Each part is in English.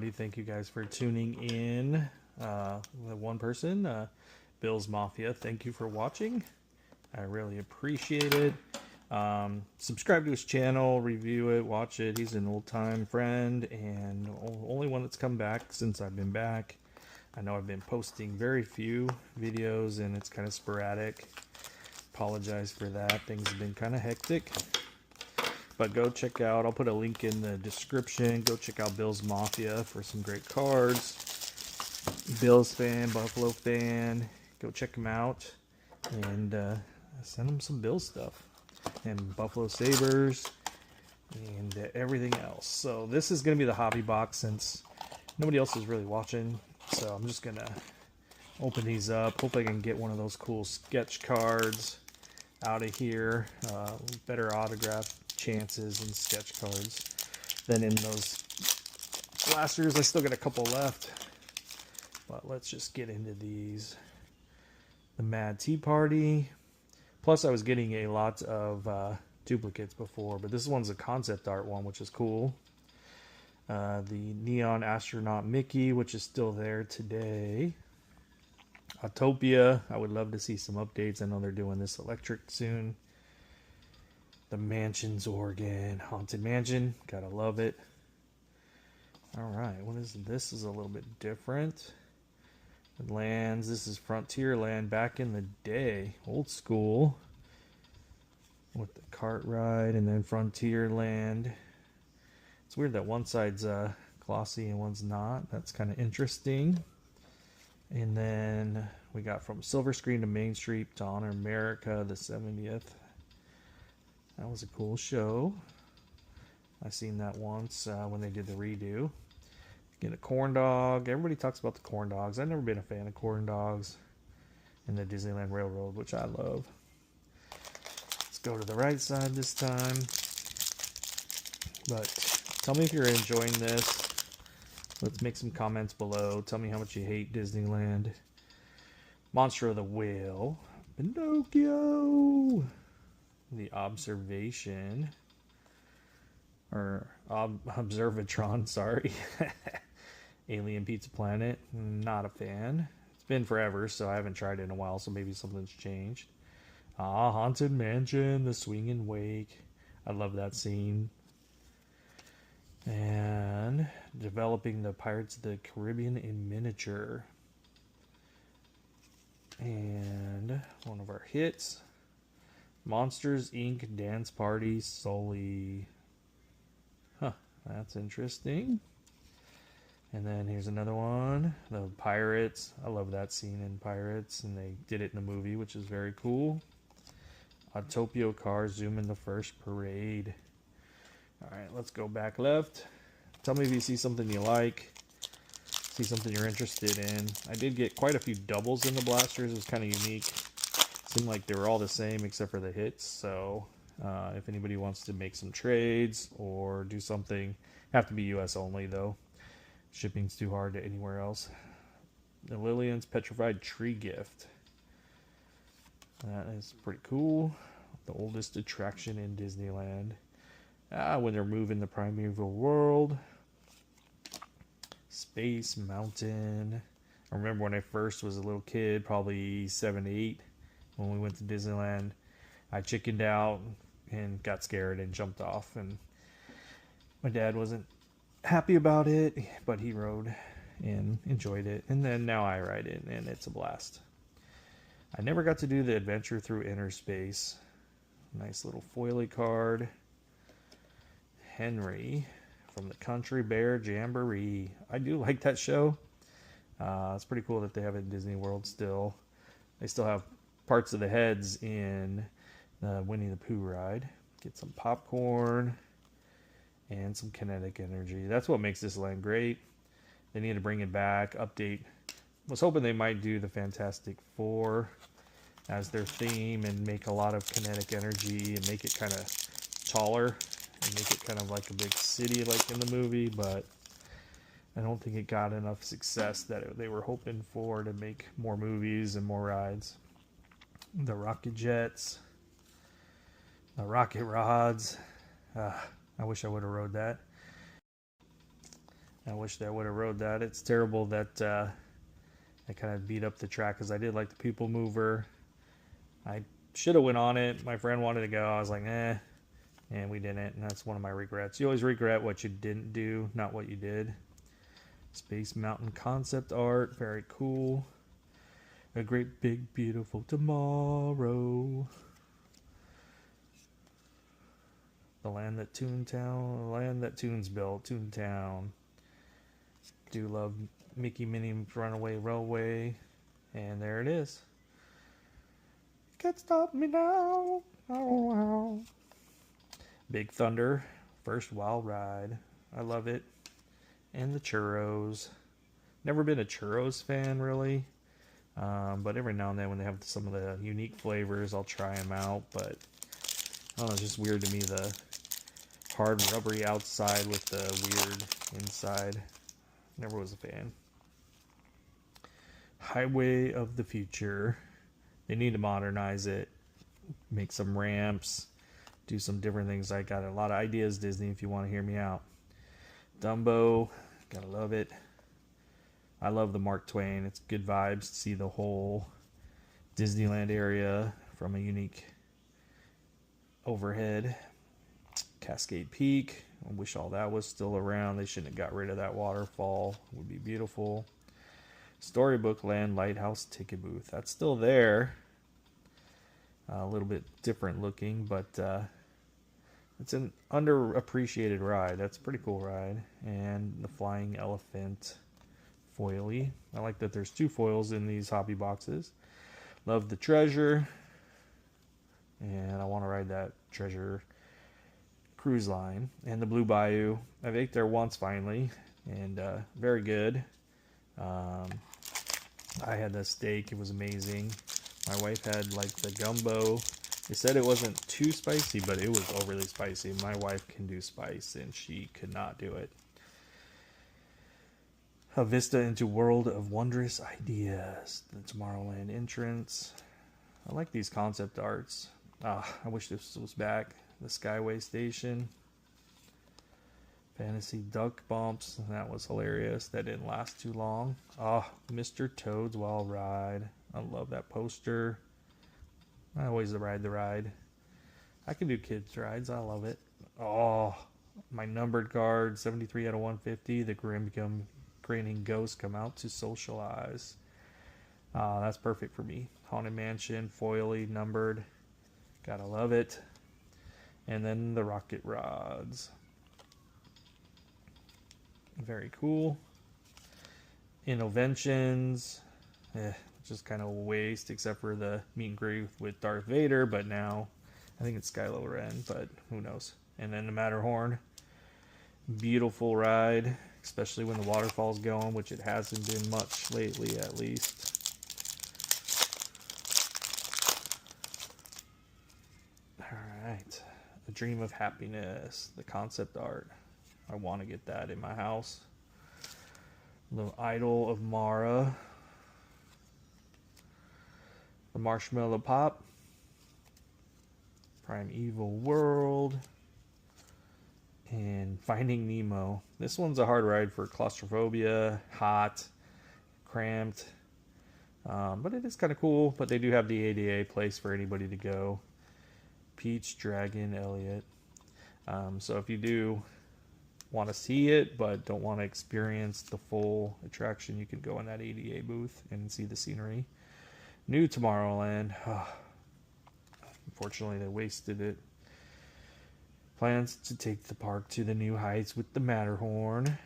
everybody. Thank you guys for tuning in. The one person, Bill's Mafia, thank you for watching. I really appreciate it. Subscribe to his channel, review it, watch it. He's an old-time friend and only one that's come back since I've been back. I know I've been posting very few videos and it's kind of sporadic. Apologize for that. Things have been kind of hectic. But go check out, I'll put a link in the description. Go check out Bill's Mafia for some great cards. Bills fan, Buffalo fan. Go check him out and send him some Bills stuff. And Buffalo Sabres and everything else. So this is going to be the hobby box since nobody else is really watching. So I'm just going to open these up. Hope I can get one of those cool sketch cards out of here. Better autograph chances in sketch cards than in those blasters. I still got a couple left, but let's just get into these. The Mad Tea Party. Plus I was getting a lot of duplicates before, but this one's a concept art one, which is cool. The Neon Astronaut Mickey, which is still there today. Autopia, I would love to see some updates. I know they're doing this electric soon. The Mansions Oregon Haunted Mansion, gotta love it. Alright, what is this? This is a little bit different. Lands, this is Frontierland back in the day, old school. With the cart ride and then Frontierland. It's weird that one side's glossy and one's not. That's kind of interesting. And then we got From Silver Screen to Main Street to Honor America, the 70th. That was a cool show. I seen that once when they did the redo. Get a corn dog. Everybody talks about the corn dogs. I've never been a fan of corn dogs. And the Disneyland Railroad, which I love. Let's go to the right side this time. But tell me if you're enjoying this. Let's make some comments below. Tell me how much you hate Disneyland. Monster of the Whale. Pinocchio. The Observation. Or Observatron, sorry. Alien Pizza Planet. Not a fan. It's been forever, so I haven't tried it in a while, so maybe something's changed. Haunted Mansion. The Swinging Wake. I love that scene. And Developing the Pirates of the Caribbean in Miniature. And one of our hits. Monsters Inc. Dance Party Sully. Huh, that's interesting. And then here's another one. The Pirates. I love that scene in Pirates. And they did it in the movie, which is very cool. Autopia Car Zoom in the First Parade. Alright, let's go back left. Tell me if you see something you like. See something you're interested in. I did get quite a few doubles in the blasters. It was kind of unique. Seemed like they were all the same except for the hits. So if anybody wants to make some trades or do something, have to be US only though. Shipping's too hard to anywhere else. The Lillian's Petrified Tree Gift. That is pretty cool. The oldest attraction in Disneyland. When they're moving the primeval world. Space Mountain. I remember when I first was a little kid, probably 7, 8, when we went to Disneyland. I chickened out and got scared and jumped off. And my dad wasn't happy about it, but he rode and enjoyed it. And then now I ride it, and it's a blast. I never got to do the Adventure Through Inner Space. Nice little foily card. Henry from the Country Bear Jamboree. I do like that show. It's pretty cool that they have it in Disney World still. They still have parts of the heads in the Winnie the Pooh ride. Get some popcorn and some kinetic energy. That's what makes this land great. They need to bring it back, update. Was hoping they might do the Fantastic Four as their theme and make a lot of kinetic energy and make it kind of taller and make it kind of like a big city like in the movie, but I don't think it got enough success that they were hoping for to make more movies and more rides. The Rocket Jets, the Rocket Rods. I wish I would have rode that. I wish that I would have rode that. It's terrible that I kind of beat up the track because I did like the people mover. I should have went on it. My friend wanted to go. I was like, eh. And we didn't. And that's one of my regrets. You always regret what you didn't do, not what you did. Space Mountain concept art. Very cool. A great big beautiful tomorrow. The land that Toontown, the land that Toons built, Toontown. Do love Mickey Minnie's Runaway Railway. And there it is. Can't stop me now. Oh. Big Thunder, first wild ride. I love it. And the churros. Never been a churros fan, really. But every now and then when they have some of the unique flavors, I'll try them out. But I don't know, it's just weird to me, the hard rubbery outside with the weird inside. Never was a fan. Highway of the Future. They need to modernize it. Make some ramps. Do some different things. I got a lot of ideas, Disney, if you want to hear me out. Dumbo. Gotta love it. I love the Mark Twain. It's good vibes to see the whole Disneyland area from a unique overhead. Cascade Peak. I wish all that was still around. They shouldn't have got rid of that waterfall. It would be beautiful. Storybook Land Lighthouse Ticket Booth. That's still there. A little bit different looking, but it's an underappreciated ride. That's a pretty cool ride. And the Flying Elephant foily. I like that there's two foils in these hobby boxes. Love the Treasure. And I want to ride that Treasure cruise line. And the Blue Bayou. I've ate there once finally. And very good. I had the steak. It was amazing. My wife had like the gumbo. They said it wasn't too spicy, but it was overly spicy. My wife can do spice, and she could not do it. A vista into world of wondrous ideas. The Tomorrowland entrance. I like these concept arts. I wish this was back. The Skyway Station. Fantasy Duck Bumps. That was hilarious. That didn't last too long. Mr. Toad's Wild Ride. I love that poster. I always ride the ride. I can do kids rides. I love it. My numbered card, 73 out of 150. The Grinning Ghosts come out to Socialize. That's perfect for me. Haunted Mansion, foily, numbered. Gotta love it. And then the Rocket Rods. Very cool. Innoventions. Just kind of a waste, except for the meet and greet with Darth Vader, but now I think it's Kylo Ren, but who knows. And then the Matterhorn. Beautiful ride, especially when the waterfall's going, which it hasn't been much lately, at least. Alright. A Dream of Happiness, the concept art. I want to get that in my house. The Idol of Mara. The Marshmallow Pop. Primeval World. And Finding Nemo. This one's a hard ride for claustrophobia, hot, cramped. But it is kind of cool. But they do have the ADA place for anybody to go. Peach, Dragon, Elliot. So if you do want to see it but don't want to experience the full attraction, you can go in that ADA booth and see the scenery. New Tomorrowland. Unfortunately, they wasted it. Plans to take the park to the new heights with the Matterhorn.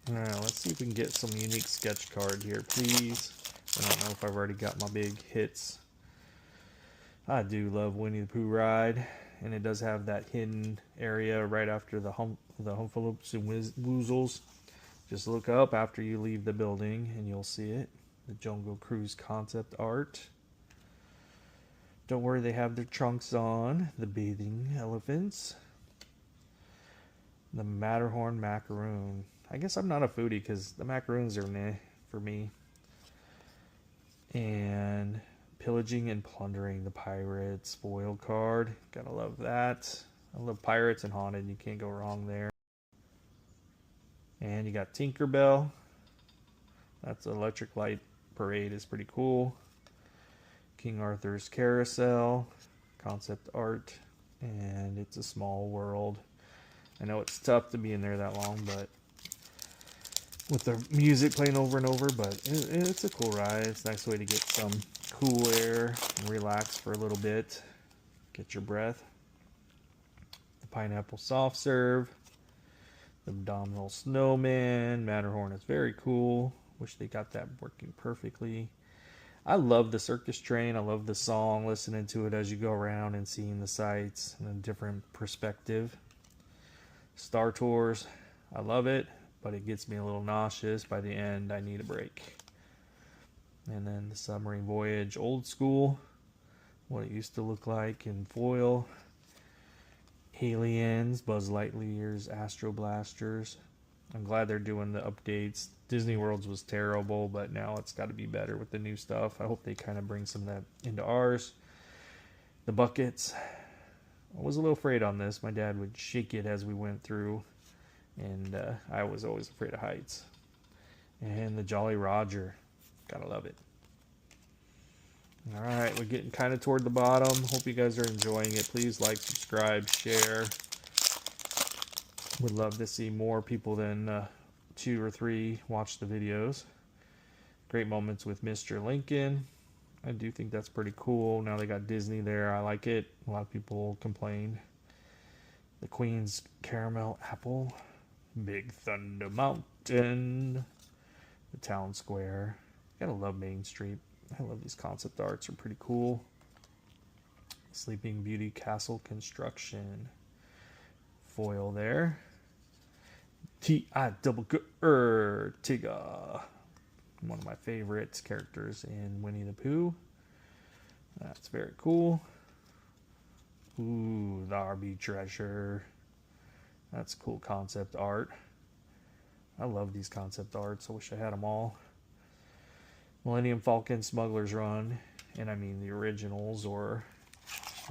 Alright, let's see if we can get some unique sketch card here, please. I don't know if I've already got my big hits. I do love Winnie the Pooh ride, and it does have that hidden area right after the Humphaloops and Woozles. Just look up after you leave the building, and you'll see it. The Jungle Cruise concept art. Don't worry, they have their trunks on. The Bathing Elephants. The Matterhorn Macaroon. I guess I'm not a foodie because the macaroons are meh for me. And Pillaging and Plundering the Pirates foil card. Gotta love that. I love pirates and haunted. You can't go wrong there. And you got Tinkerbell. That's Electric Light Parade is pretty cool. King Arthur's Carousel, concept art, and It's a Small World. I know it's tough to be in there that long, but with the music playing over and over, but it's a cool ride. It's a nice way to get some cool air and relax for a little bit. Get your breath. The Pineapple Soft Serve. The Abdominal Snowman. Matterhorn is very cool. Wish they got that working perfectly. I love the circus train. I love the song, listening to it as you go around and seeing the sights in a different perspective. Star Tours, I love it, but it gets me a little nauseous. By the end, I need a break. And then the Submarine Voyage, old school, what it used to look like in foil. Aliens, Buzz Lightyear's Astro Blasters. I'm glad they're doing the updates. Disney World's was terrible, but now it's got to be better with the new stuff. I hope they kind of bring some of that into ours. The buckets. I was a little afraid on this. My dad would shake it as we went through, and I was always afraid of heights. And the Jolly Roger. Gotta love it. Alright, we're getting kind of toward the bottom. Hope you guys are enjoying it. Please like, subscribe, share. Would love to see more people than 2 or 3 watch the videos. Great moments with Mr. Lincoln. I do think that's pretty cool. Now they got Disney there. I like it. A lot of people complained. The Queen's Caramel Apple. Big Thunder Mountain. The Town Square. Gotta love Main Street. I love these concept arts. Are pretty cool. Sleeping Beauty Castle Construction. Foil there. T-I-double-G-R, Tigger. One of my favorite characters in Winnie the Pooh. That's very cool. Ooh, the RB Treasure. That's cool concept art. I love these concept arts. I wish I had them all. Millennium Falcon Smuggler's Run. And I mean the originals, or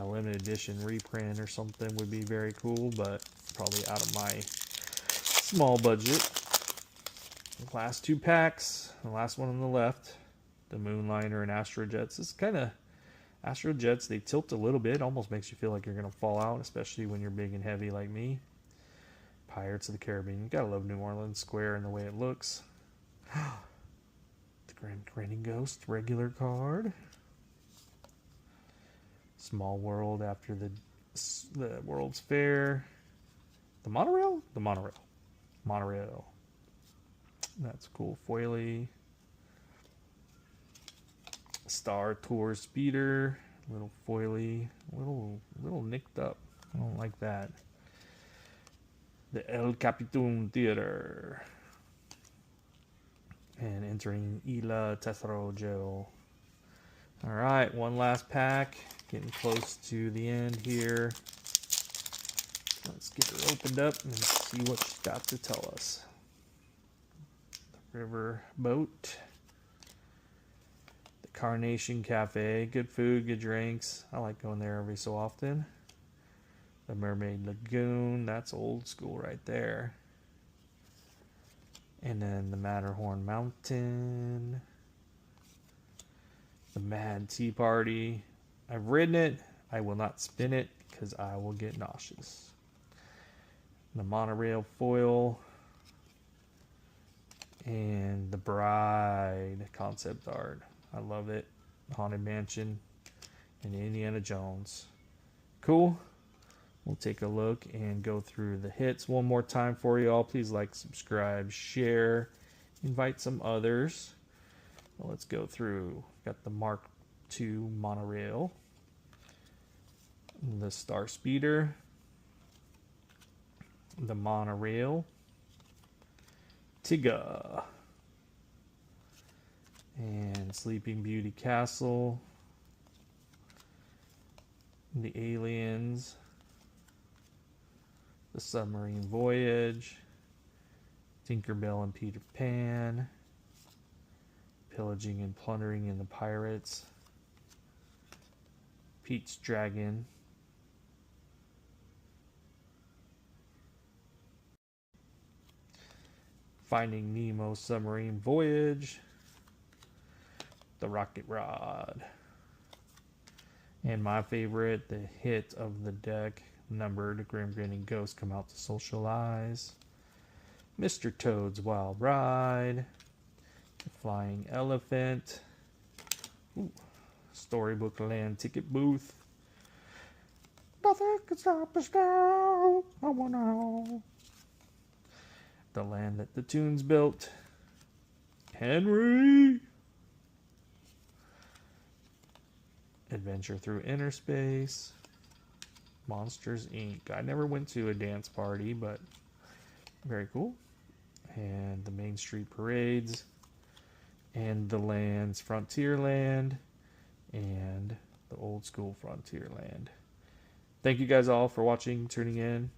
a limited edition reprint or something would be very cool, but probably out of my small budget. The last 2 packs. The last one on the left. The Moonliner and Astrojets. This is kind of... Astrojets, they tilt a little bit. Almost makes you feel like you're going to fall out, especially when you're big and heavy like me. Pirates of the Caribbean. You gotta love New Orleans Square and the way it looks. The Grinning Ghost regular card. Small World after the World's Fair. The monorail? The monorail. Monorail. That's cool. Foily. Star Tour Speeder. Little foily. Little nicked up. I don't like that. The El Capitan Theater. And entering Isla Tesoro Jail. Alright, one last pack. Getting close to the end here. Let's get her opened up and see what she's got to tell us. The River Boat. The Carnation Cafe. Good food, good drinks. I like going there every so often. The Mermaid Lagoon. That's old school right there. And then the Matterhorn Mountain. The Mad Tea Party. I've ridden it. I will not spin it because I will get nauseous. The monorail foil. And the Bride concept art. I love it. Haunted Mansion and Indiana Jones. Cool. We'll take a look and go through the hits one more time for you all. Please like, subscribe, share, invite some others. Well, let's go through. Got the Mark II monorail, the Star Speeder, the monorail, Tigger, and Sleeping Beauty Castle, the Aliens, the Submarine Voyage, Tinkerbell and Peter Pan, Pillaging and Plundering in the Pirates, Pete's Dragon, Finding Nemo Submarine Voyage, the Rocket Rod, and my favorite, the hit of the deck, numbered Grim Grinning Ghost come out to Socialize, Mr. Toad's Wild Ride, the Flying Elephant, ooh, Storybook Land Ticket Booth, nothing can stop us now, I wanna know, the Land That the Toons Built, Henry, Adventure Through Inner Space, Monsters Inc. I never went to a dance party, but very cool. And the Main Street Parades, and the lands Frontierland, and the Old School Frontierland. Thank you guys all for watching, tuning in.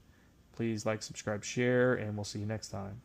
Please like, subscribe, share, and we'll see you next time.